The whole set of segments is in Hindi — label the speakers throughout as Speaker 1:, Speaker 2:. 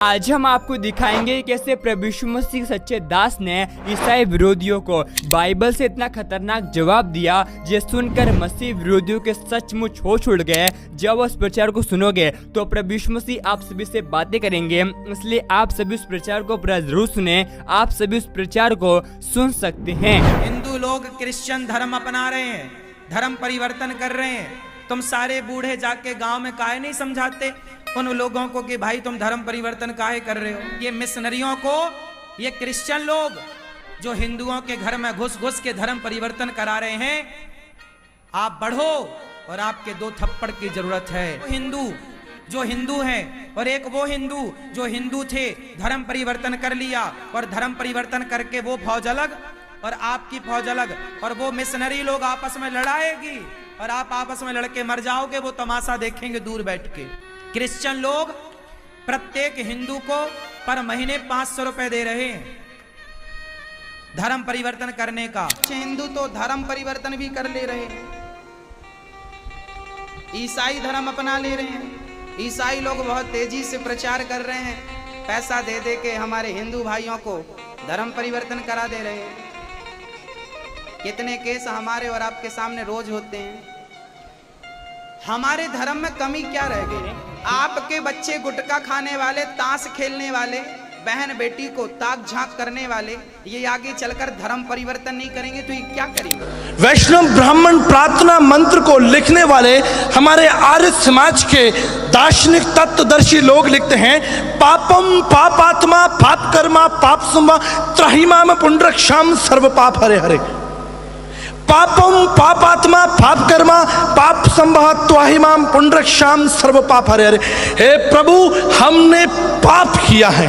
Speaker 1: आज हम आपको दिखाएंगे कैसे प्रभु यीशु मसीह सच्चे दास ने ईसाई विरोधियों को बाइबल से इतना खतरनाक जवाब दिया जो सुनकर मसीह विरोधियों के सचमुच होश उड़ गए। जब उस प्रचार को सुनोगे तो प्रभु यीशु मसीह आप सभी से बातें करेंगे, इसलिए आप सभी उस प्रचार को पूरा जरूर सुने। आप सभी उस प्रचार को सुन सकते हैं।
Speaker 2: हिंदू लोग क्रिश्चियन धर्म अपना रहे हैं, धर्म परिवर्तन कर रहे हैं। तुम सारे बूढ़े जाके गांव में काहे नहीं समझाते उन लोगों को कि भाई तुम धर्म परिवर्तन काहे कर रहे हो। ये मिशनरियों को, ये क्रिश्चियन लोग जो हिंदुओं के घर में घुस घुस के धर्म परिवर्तन करा रहे हैं, आप बढ़ो और आपके 2 थप्पड़ की जरूरत है। हिंदू जो हिंदू हैं और एक वो हिंदू जो हिंदू थे, धर्म परिवर्तन कर लिया और धर्म परिवर्तन करके वो फौज अलग और आपकी फौज अलग, और वो मिशनरी लोग आपस में लड़ाएगी और आप आपस में लड़के मर जाओगे। वो तमाशा देखेंगे दूर बैठ के। क्रिश्चियन लोग प्रत्येक हिंदू को पर महीने 500 रुपए दे रहे हैं धर्म परिवर्तन करने का। हिंदू तो धर्म परिवर्तन भी कर ले रहे हैं, ईसाई धर्म अपना ले रहे हैं। ईसाई लोग बहुत तेजी से प्रचार कर रहे हैं, पैसा दे दे के हमारे हिंदू भाइयों को धर्म परिवर्तन करा दे रहे हैं। कितने केस हमारे और आपके सामने रोज होते हैं। हमारे धर्म में कमी क्या रह गई? आपके बच्चे गुटखा खाने वाले, ताश खेलने वाले, बहन बेटी को ताक झांक करने वाले, ये आगे चलकर धर्म परिवर्तन नहीं करेंगे तो ये क्या करेंगे?
Speaker 3: वैष्णव ब्राह्मण प्रार्थना मंत्र को लिखने वाले हमारे आर्य समाज के दार्शनिक तत्वदर्शी लोग लिखते हैं, पापम पापात्मा पाप कर्मा पाप संभा त्राहिमाम पुंडरक्षाम सर्व पाप हरे हरे। पापम पापात्मा पाप कर्मा पाप संभा त्वाहिमाम पुंडरक्षाम सर्व पाप हरे हरे। हे प्रभु, हमने पाप किया है,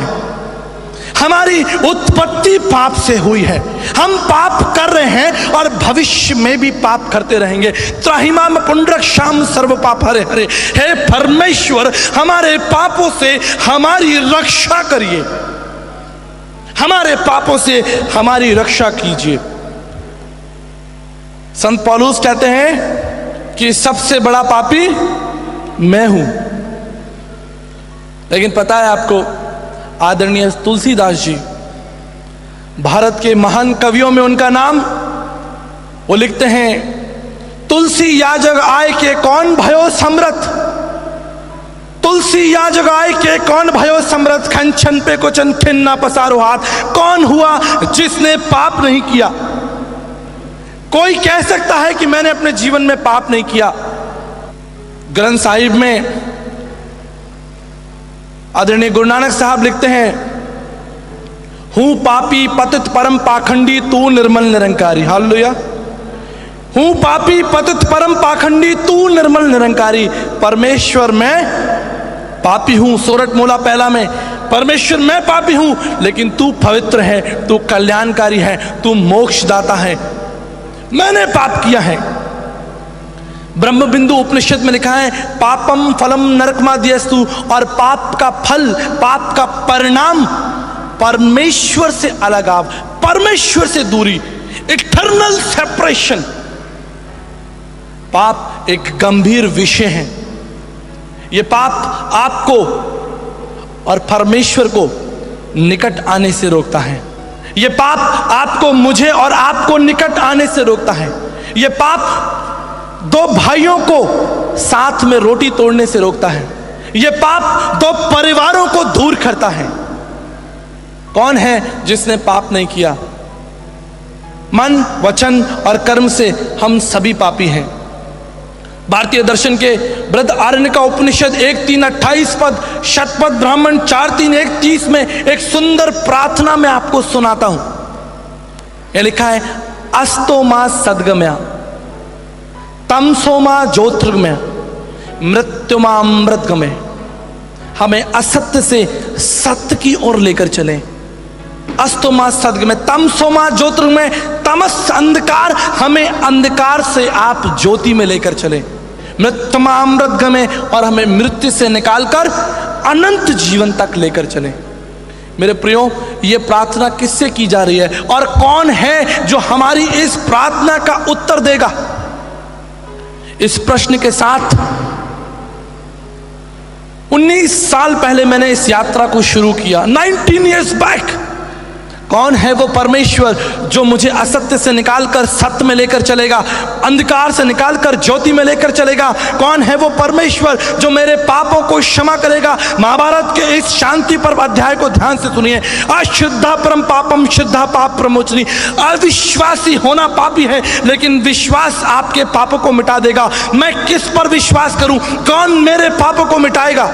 Speaker 3: हमारी उत्पत्ति पाप से हुई है, हम पाप कर रहे हैं और भविष्य में भी पाप करते रहेंगे। त्राहिमाम पुंडरक्षाम सर्व पाप हरे हरे। हे परमेश्वर, हमारे पापों से हमारी रक्षा करिए, हमारे पापों से हमारी रक्षा कीजिए। संत पौलुस कहते हैं कि सबसे बड़ा पापी मैं हूं, लेकिन पता है आपको, आदरणीय तुलसीदास जी, भारत के महान कवियों में उनका नाम, वो लिखते हैं, तुलसी या जग आय के कौन भयो समरथ, तुलसी या जग आय के कौन भयो समरथ, खंचन पे कुचन खिन्ना पसारो हाथ। कौन हुआ जिसने पाप नहीं किया? कोई कह सकता है कि मैंने अपने जीवन में पाप नहीं किया? ग्रंथ साहिब में आदरणीय गुरु नानक साहब लिखते हैं, हूं पापी पतित परम पाखंडी तू निर्मल निरंकारी। हालेलुया। हूं पापी पतित परम पाखंडी तू निर्मल निरंकारी। परमेश्वर मैं पापी हूं, सोरठ मूला पहला में, परमेश्वर मैं पापी हूं, लेकिन तू पवित्र है, तू कल्याणकारी है, तू मोक्षदाता है। मैंने पाप किया है। ब्रह्म बिंदु उपनिषद में लिखा है, पापम फलम नरकमाद्यस्तु, और पाप का फल, पाप का परिणाम परमेश्वर से अलगाव, परमेश्वर से दूरी, इटर्नल सेपरेशन। पाप एक गंभीर विषय है। यह पाप आपको और परमेश्वर को निकट आने से रोकता है। यह पाप आपको, मुझे और आपको निकट आने से रोकता है। यह पाप 2 भाइयों को साथ में रोटी तोड़ने से रोकता है। यह पाप 2 परिवारों को दूर करता है। कौन है जिसने पाप नहीं किया? मन, वचन और कर्म से हम सभी पापी हैं। भारतीय दर्शन के बृहदारण्यक उपनिषद 1:3-28 पद, शतपथ ब्राह्मण 4:3-1:30 में एक सुंदर प्रार्थना में आपको सुनाता हूं। यह लिखा है, अस्तो मा सद्गमया तमसो मा ज्योतिर्गमय मृत्यु मा अमृतगमय। हमें असत्य से सत्य की ओर लेकर चलें। अस्तो मा सद्गमय तमसो मा ज्योतिर्गमय, तमस अंधकार, हमें अंधकार से आप ज्योति में लेकर चलें। मृत्यु मा अमृतगमय, और हमें मृत्यु से निकालकर अनंत जीवन तक लेकर चलें। मेरे प्रियो, ये प्रार्थना किससे की जा रही है और कौन है जो हमारी इस प्रार्थना का उत्तर देगा? इस प्रश्न के साथ 19 साल पहले मैंने इस यात्रा को शुरू किया, 19 years बैक। कौन है वो परमेश्वर जो मुझे असत्य से निकालकर सत्य में लेकर चलेगा, अंधकार से निकालकर ज्योति में लेकर चलेगा? कौन है वो परमेश्वर जो मेरे पापों को क्षमा करेगा? महाभारत के इस शांति पर्व अध्याय को ध्यान से सुनिए। अशुद्धा परम पापम शुद्धा पाप प्रमोचनी। अविश्वासी होना पापी है, लेकिन विश्वास आपके पापों को मिटा देगा। मैं किस पर विश्वास करूं? कौन मेरे पापों को मिटाएगा?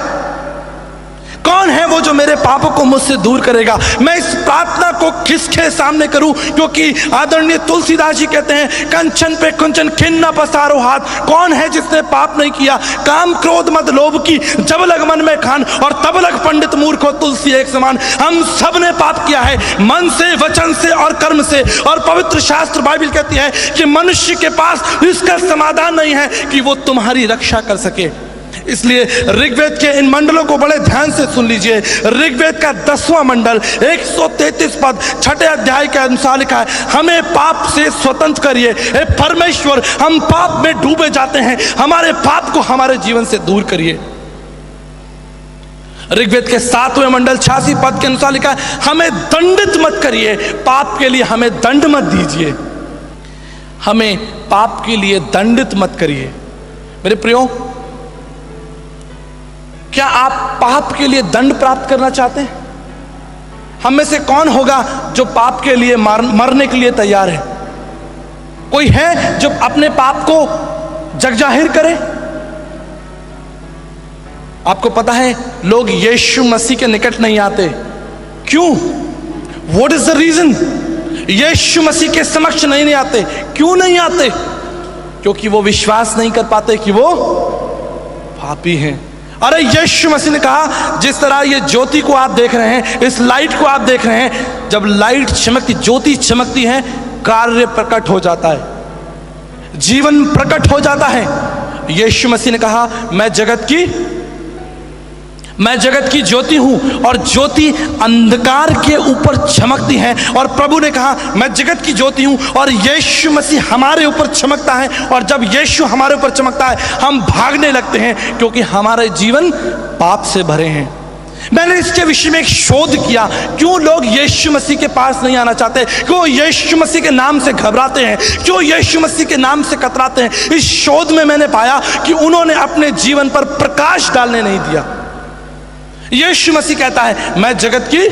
Speaker 3: कौन है वो जो मेरे पापों को मुझसे दूर करेगा? मैं इस प्रार्थना को किसके सामने करूं? क्योंकि आदरणीय तुलसीदास जी कहते हैं, कंचन पे कुंचन खिन्न पसारो हाथ। कौन है जिसने पाप नहीं किया? काम क्रोध मद लोभ की जब लग मन में खान, और तब लग पंडित मूर्ख हो तुलसी एक समान। हम सब ने पाप किया है, मन से, वचन से और कर्म से। और पवित्र शास्त्र बाइबल कहती है कि मनुष्य के पास इसका समाधान नहीं है कि वो तुम्हारी रक्षा कर सके। इसलिए ऋग्वेद के इन मंडलों को बड़े ध्यान से सुन लीजिए। ऋग्वेद का 10वां मंडल 133 पद 6 अध्याय के अनुसार लिखा है, हमें पाप से स्वतंत्र करिए। हे परमेश्वर, हम पाप में डूबे जाते हैं, हमारे पाप को हमारे जीवन से दूर करिए। ऋग्वेद के 7वें मंडल 86 पद के अनुसार लिखा है, हमें दंडित मत करिए, पाप के लिए हमें दंड मत दीजिए। हमें पाप के लिए दंडित मत करिए। मेरे प्रियो, क्या आप पाप के लिए दंड प्राप्त करना चाहते हैं? हम में से कौन होगा जो पाप के लिए मरने के लिए तैयार है? कोई है जो अपने पाप को जगजाहिर करे? आपको पता है लोग यीशु मसीह के निकट नहीं आते। क्यों? What is the reason? Yeshu Masih के समक्ष नहीं आते। क्यों नहीं आते? क्योंकि वो विश्वास नहीं कर पाते कि वो पापी हैं। अरे यीशु मसीह ने कहा, जिस तरह ये ज्योति को आप देख रहे हैं, इस लाइट को आप देख रहे हैं, जब लाइट चमकती, ज्योति चमकती है, कार्य प्रकट हो जाता है, जीवन प्रकट हो जाता है। यीशु मसीह ने कहा, मैं जगत की ज्योति हूं, और ज्योति अंधकार के ऊपर चमकती है। और प्रभु ने कहा, मैं जगत की ज्योति हूं, और यीशु मसीह हमारे ऊपर चमकता है। और जब यीशु हमारे ऊपर चमकता है, हम भागने लगते हैं, क्योंकि हमारे जीवन पाप से भरे हैं। मैंने इसके विषय में एक शोध किया, क्यों लोग यीशु मसीह के पास नहीं आना चाहते, क्यों यीशु मसीह के नाम से घबराते हैं, क्यों यीशु मसीह के नाम से कतराते हैं। इस शोध में मैंने पाया कि उन्होंने अपने जीवन पर प्रकाश डालने नहीं दिया। यीशु मसीह कहता है, मैं जगत की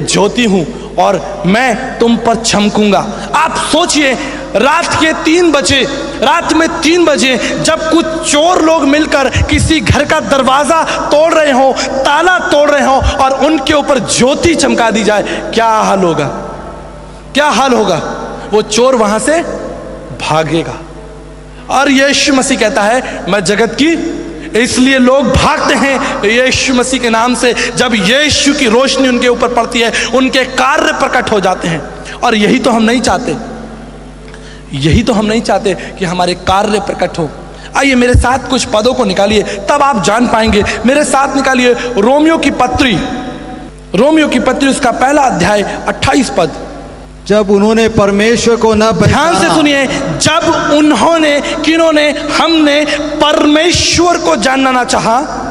Speaker 3: ज्योति हूं और मैं तुम पर चमकूंगा। आप सोचिए, रात में 3 बजे जब कुछ चोर लोग मिलकर किसी घर का दरवाजा तोड़ रहे हो, ताला तोड़ रहे हो, और उनके ऊपर ज्योति चमका दी जाए, क्या हाल होगा? क्या हाल होगा? वो चोर वहां से भागेगा। और यीशु मसीह कहता है, मैं जगत की, इसलिए लोग भागते हैं यीशु मसीह के नाम से। जब यीशु की रोशनी उनके ऊपर पड़ती है, उनके कार्य प्रकट हो जाते हैं। और यही तो हम नहीं चाहते कि हमारे कार्य प्रकट हो। आइए मेरे साथ कुछ पदों को निकालिए, तब आप जान पाएंगे। मेरे साथ निकालिए रोमियो की पत्री उसका 1 अध्याय 28 पद।
Speaker 4: जब उन्होंने परमेश्वर को न पहचाना,
Speaker 3: ध्यान से सुनिए, जब उन्होंने, किन्होंने, हमने परमेश्वर को जानना ना चाहा,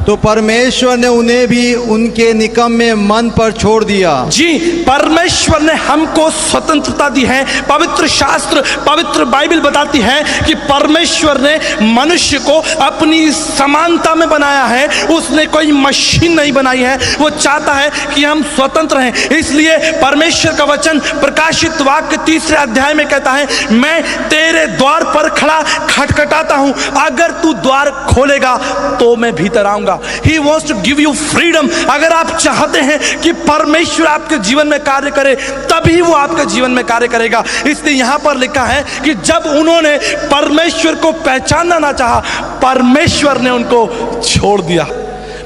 Speaker 4: तो परमेश्वर ने उन्हें भी उनके निकम्मे मन पर छोड़ दिया।
Speaker 3: जी, परमेश्वर ने हमको स्वतंत्रता दी है। पवित्र शास्त्र, पवित्र बाइबल बताती है कि परमेश्वर ने मनुष्य को अपनी समानता में बनाया है। उसने कोई मशीन नहीं बनाई है। वो चाहता है कि हम स्वतंत्र हैं। इसलिए परमेश्वर का वचन प्रकाशित वाक्य 3 अध्याय में कहता है, मैं तेरे द्वार पर खड़ा खटखटाता हूं, अगर तू द्वार खोलेगा तो मैं भीतर आऊंगा। He wants to give you freedom। अगर आप चाहते हैं कि परमेश्वर आपके जीवन में कार्य करे, तभी वो आपके जीवन में कार्य करेगा। इसलिए यहां पर लिखा है कि जब उन्होंने परमेश्वर को पहचानना ना चाहा, परमेश्वर ने उनको छोड़ दिया।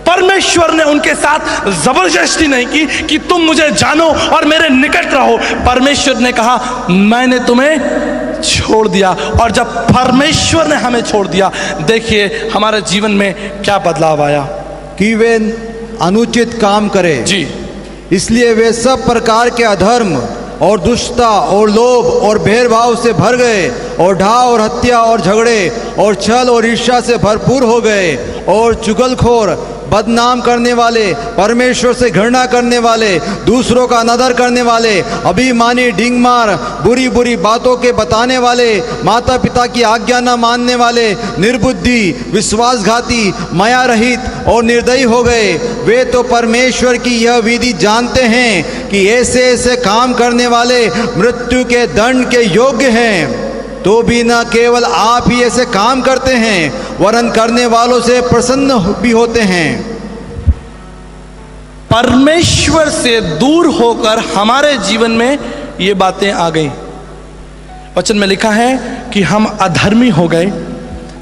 Speaker 3: परमेश्वर ने उनके साथ जबरदस्ती नहीं की कि तुम मुझे जानो और मेरे निकट रहो। परमेश्वर ने कहा, मैंने तुम्हें छोड़ दिया। और जब परमेश्वर ने हमें छोड़ दिया, देखिए हमारे जीवन में क्या बदलाव आया।
Speaker 4: कि वे अनुचित काम करें,
Speaker 3: जी,
Speaker 4: इसलिए वे सब प्रकार के अधर्म और दुष्टता और लोभ और भेदभाव से भर गए, और ढा और हत्या और झगड़े और छल और ईर्ष्या से भरपूर हो गए, और चुगलखोर, बदनाम करने वाले, परमेश्वर से घृणा करने वाले, दूसरों का अनादर करने वाले, अभिमानी, ढींगमार, बुरी बुरी बातों के बताने वाले, माता पिता की आज्ञा न मानने वाले, निर्बुद्धि, विश्वासघाती, माया रहित और निर्दयी हो गए। वे तो परमेश्वर की यह विधि जानते हैं कि ऐसे ऐसे काम करने वाले मृत्यु के दंड के योग्य हैं। तो भी न केवल आप ही ऐसे काम करते हैं, वरन करने वालों से प्रसन्न भी होते हैं।
Speaker 3: परमेश्वर से दूर होकर हमारे जीवन में ये बातें आ गई। वचन में लिखा है कि हम अधर्मी हो गए,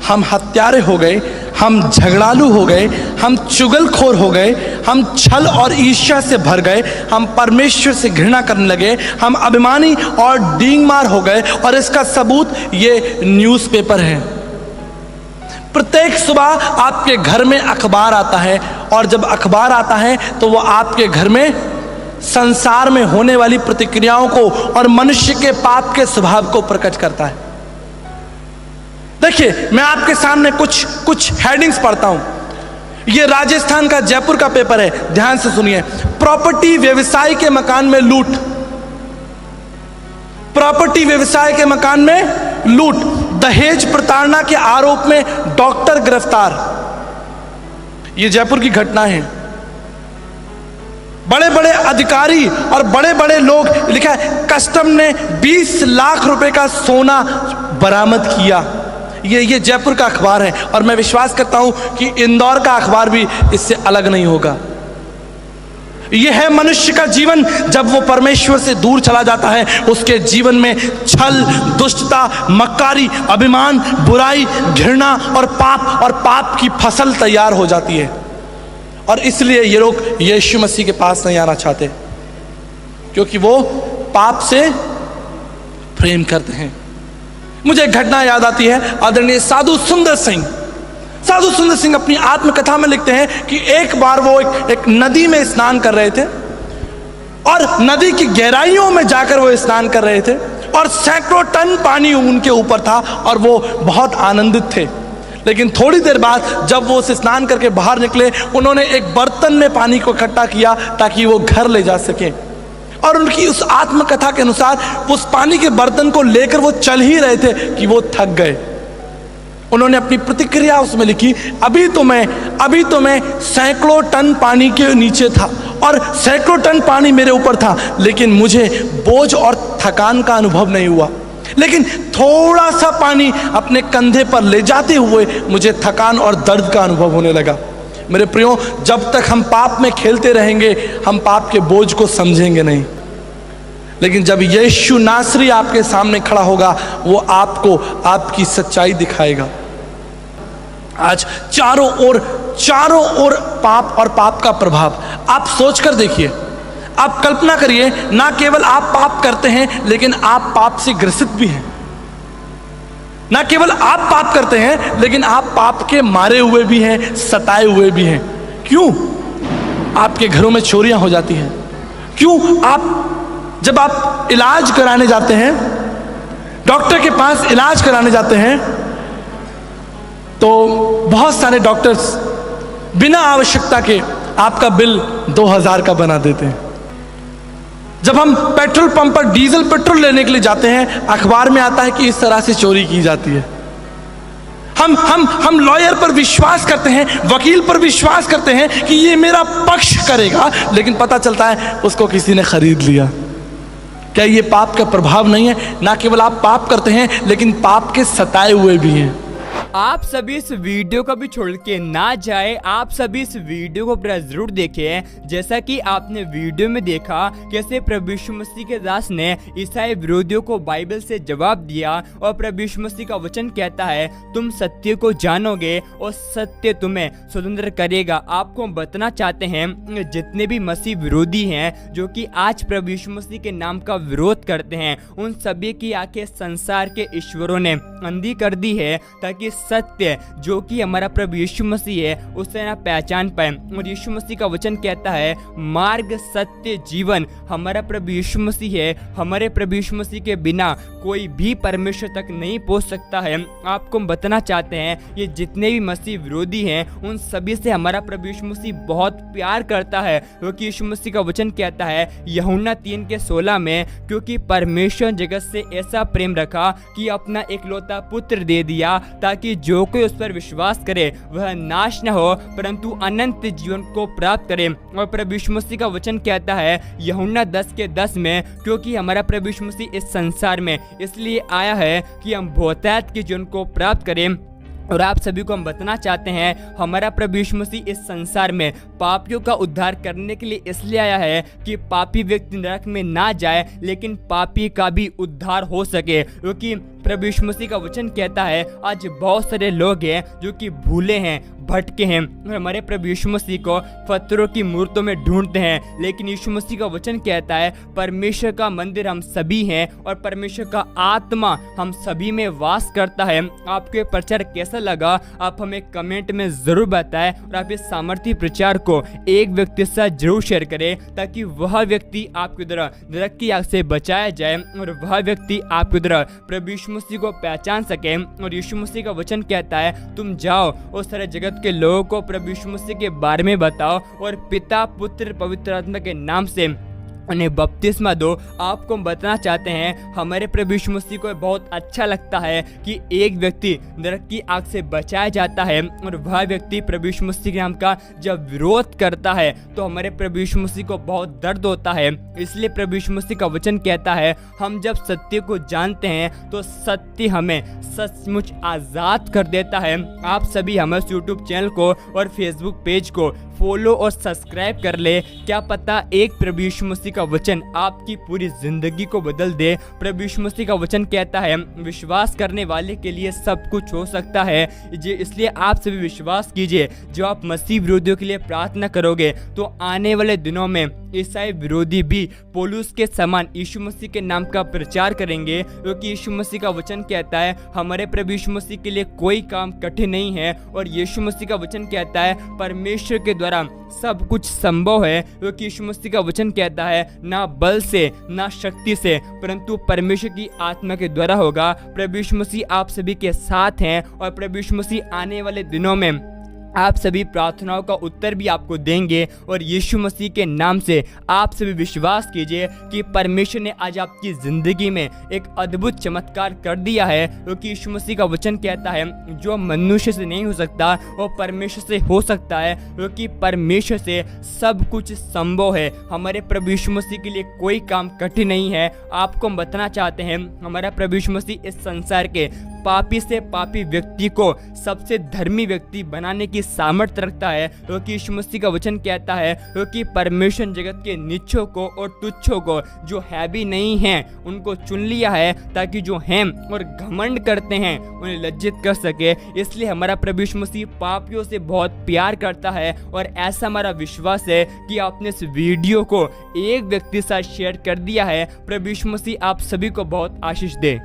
Speaker 3: हम हत्यारे हो गए, हम झगड़ालू हो गए, हम चुगलखोर हो गए, हम छल और ईर्ष्या से भर गए, हम परमेश्वर से घृणा करने लगे, हम अभिमानी और डींगमार हो गए। और इसका सबूत ये न्यूज़पेपर है। प्रत्येक सुबह आपके घर में अखबार आता है, और जब अखबार आता है तो वो आपके घर में संसार में होने वाली प्रतिक्रियाओं को और मनुष्य के पाप के स्वभाव को प्रकट करता है। देखिए, मैं आपके सामने कुछ हेडिंग्स पढ़ता हूं। ये राजस्थान का, जयपुर का पेपर है, ध्यान से सुनिए। प्रॉपर्टी व्यवसाय के मकान में लूट, प्रॉपर्टी व्यवसाय के मकान में लूट, दहेज प्रताड़ना के आरोप में डॉक्टर गिरफ्तार। ये जयपुर की घटना है। बड़े बड़े अधिकारी और बड़े बड़े लोग, लिखा है कस्टम ने 20 लाख रुपए का सोना बरामद किया। ये जयपुर का अखबार है, और मैं विश्वास करता हूं कि इंदौर का अखबार भी इससे अलग नहीं होगा। यह है मनुष्य का जीवन जब वो परमेश्वर से दूर चला जाता है। उसके जीवन में छल, दुष्टता, मक्कारी, अभिमान, बुराई, घृणा और पाप की फसल तैयार हो जाती है। और इसलिए ये लोग यीशु मसीह के पास नहीं आना चाहते, क्योंकि वो पाप से प्रेम करते हैं। मुझे एक घटना याद आती है। आदरणीय साधु सुंदर सिंह अपनी आत्मकथा में लिखते हैं कि एक बार वो एक नदी में स्नान कर रहे थे, और नदी की गहराइयों में जाकर वो स्नान कर रहे थे, और सैकड़ों टन पानी उनके ऊपर था, और वो बहुत आनंदित थे। लेकिन थोड़ी देर बाद जब वो उस स्नान करके बाहर निकले, उन्होंने एक बर्तन में पानी को इकट्ठा किया ताकि वो घर ले जा सके। और उनकी उस आत्मकथा के अनुसार उस पानी के बर्तन को लेकर वो चल ही रहे थे कि वो थक गए। उन्होंने अपनी प्रतिक्रिया उसमें लिखी, अभी तो मैं सैकड़ों टन पानी के नीचे था, और सैकड़ों टन पानी मेरे ऊपर था, लेकिन मुझे बोझ और थकान का अनुभव नहीं हुआ। लेकिन थोड़ा सा पानी अपने कंधे पर ले जाते हुए मुझे थकान और दर्द का अनुभव होने लगा। मेरे प्रियो, जब तक हम पाप में खेलते रहेंगे, हम पाप के बोझ को समझेंगे नहीं। लेकिन जब यीशु नासरी आपके सामने खड़ा होगा, वो आपको आपकी सच्चाई दिखाएगा। आज चारों ओर पाप और पाप का प्रभाव। आप सोचकर देखिए, आप कल्पना करिए, ना केवल आप पाप करते हैं, लेकिन आप पाप से ग्रसित भी हैं। ना केवल आप पाप करते हैं, लेकिन आप पाप के मारे हुए भी हैं, सताए हुए भी हैं। क्यों? आपके घरों में चोरियां हो जाती हैं। क्यों? जब आप इलाज कराने जाते हैं, डॉक्टर के पास इलाज कराने जाते हैं, तो बहुत सारे डॉक्टर्स बिना आवश्यकता के आपका बिल 2000 का बना देते हैं। जब हम पेट्रोल पंप पर डीजल पेट्रोल लेने के लिए जाते हैं, अखबार में आता है कि इस तरह से चोरी की जाती है। हम लॉयर पर विश्वास करते हैं, वकील पर विश्वास करते हैं कि ये मेरा पक्ष करेगा, लेकिन पता चलता है उसको किसी ने खरीद लिया। क्या ये पाप का प्रभाव नहीं है? ना केवल आप पाप करते हैं, लेकिन पाप के सताए हुए भी हैं।
Speaker 1: आप सभी इस वीडियो को भी छोड़ के ना जाए, आप सभी इस वीडियो को पूरा जरूर देखें। जैसा कि आपने वीडियो में देखा कैसे प्रभु यीशु मसीह के दास ने ईसाई विरोधियों को बाइबल से जवाब दिया, और प्रभु यीशु मसीह का वचन कहता है, तुम सत्य को जानोगे और सत्य तुम्हें स्वतंत्र करेगा। आपको बताना चाहते हैं, जितने भी मसीह विरोधी हैं, जो कि आज प्रभु यीशु मसीह के नाम का विरोध करते हैं, उन सभी की आंखें संसार के ईश्वरों ने अंधी कर दी है, ताकि ताकि सत्य जो कि हमारा प्रभु यीशु मसीह है उसे ना पहचान पाए। और यीशु मसीह का वचन कहता है मार्ग सत्य जीवन हमारा प्रभु यीशु मसीह है। हमारे प्रभु यीशु मसीह के बिना कोई भी परमेश्वर तक नहीं पहुंच सकता है। आपको हम बताना चाहते हैं ये जितने भी मसीह विरोधी हैं उन सभी से हमारा प्रभु यीशु मसीह बहुत प्यार करता है, क्योंकि यीशु मसीह का वचन कहता है यूहन्ना 3:16 में, क्योंकि परमेश्वर जगत से ऐसा प्रेम रखा कि अपना एकलौता पुत्र दे दिया ताकि जो कोई उस पर विश्वास करे वह नाश न हो परंतु अनंत जीवन को प्राप्त करे। और प्रभु यीशु मसीह का वचन कहता है यूहन्ना 10:10 में, क्योंकि हमारा प्रभु यीशु मसीह इस संसार में इसलिए आया है कि हम बहुतायत के जीवन को प्राप्त करें। और आप सभी को हम बताना चाहते हैं हमारा प्रभु यीशु मसीह इस संसार में पापियों का उद्धार करने के लिए इसलिए आया है कि पापी व्यक्ति नरक में ना जाए लेकिन पापी का भी उद्धार हो सके। क्योंकि प्रभु यीशु मसीह का वचन कहता है आज बहुत सारे लोग हैं जो कि भूले हैं, भटके हैं और हमारे प्रभु यीशु मसीह को पत्थरों की मूर्तों में ढूंढते हैं, लेकिन यीशु मसीह का वचन कहता है परमेश्वर का मंदिर हम सभी हैं और परमेश्वर का आत्मा हम सभी में वास करता है। आपको ये प्रचार कैसा लगा आप हमें कमेंट में जरूर बताएं और आप इस सामर्थ्य प्रचार को एक व्यक्ति के साथ जरूर शेयर करें ताकि वह व्यक्ति आपकी तरह नरक की आग से बचाया जाए और वह व्यक्ति आपकी तरह प्रभु यीशु मसीह को पहचान सके। और यीशु मसीह का वचन कहता है तुम जाओ और सारे जगत के लोगों को प्रभु यीशु मसीह के बारे में बताओ और पिता पुत्र पवित्र आत्मा के नाम से उन्हें बपतिस्मा दो। आपको हम बताना चाहते हैं हमारे प्रभु यीशु मसीह को बहुत अच्छा लगता है कि एक व्यक्ति नरक की आग से बचाया जाता है और वह व्यक्ति प्रभु यीशु मसीह के नाम का जब विरोध करता है तो हमारे प्रभु यीशु मसीह को बहुत दर्द होता है। इसलिए प्रभु यीशु मसीह का वचन कहता है हम जब सत्य को जानते हैं तो सत्य हमें सचमुच आज़ाद कर देता है। आप सभी हमारे यूट्यूब चैनल को और फेसबुक पेज को फॉलो और सब्सक्राइब कर ले। क्या पता एक प्रभु यीशु मसीह का वचन आपकी पूरी जिंदगी को बदल दे। प्रभु यीशु मसीह का वचन कहता है विश्वास करने वाले के लिए सब कुछ हो सकता है। इसलिए आप सभी विश्वास कीजिए। जो आप मसीह विरोधियों के लिए प्रार्थना करोगे तो आने वाले दिनों में ईसाई विरोधी भी पौलुस के समान यीशु मसीह के नाम का प्रचार करेंगे, क्योंकि यीशु मसीह का वचन कहता है हमारे प्रभु यीशु मसीह के लिए कोई काम कठिन नहीं है। और यीशु मसीह का वचन कहता है परमेश्वर के द्वारा सब कुछ संभव है, क्योंकि यीशु मसीह का वचन कहता है ना बल से ना शक्ति से परंतु परमेश्वर की आत्मा के द्वारा होगा। प्रभु यीशु मसीह आप सभी के साथ हैं और प्रभु यीशु मसीह आने वाले दिनों में आप सभी प्रार्थनाओं का उत्तर भी आपको देंगे। और यीशु मसीह के नाम से आप सभी विश्वास कीजिए कि परमेश्वर ने आज आपकी ज़िंदगी में एक अद्भुत चमत्कार कर दिया है, क्योंकि यीशु मसीह का वचन कहता है जो मनुष्य से नहीं हो सकता वो परमेश्वर से हो सकता है, क्योंकि परमेश्वर से सब कुछ संभव है। हमारे प्रभु यीशु मसीह के लिए कोई काम कठिन नहीं है। आपको हम बताना चाहते हैं हमारा प्रभु यीशु मसीह इस संसार के पापी से पापी व्यक्ति को सबसे धर्मी व्यक्ति बनाने की सामर्थ्य रखता है, क्योंकि यीशु मसीह का वचन कहता है क्योंकि परमेश्वर जगत के नीचों को और तुच्छों को जो है भी नहीं हैं उनको चुन लिया है ताकि जो हैं और घमंड करते हैं उन्हें लज्जित कर सके। इसलिए हमारा प्रभु यीशु मसीह पापियों से बहुत प्यार करता है और ऐसा हमारा विश्वास है कि आपने इस वीडियो को एक व्यक्ति के साथ शेयर कर दिया है। प्रभु यीशु मसीह आप सभी को बहुत आशीष दे।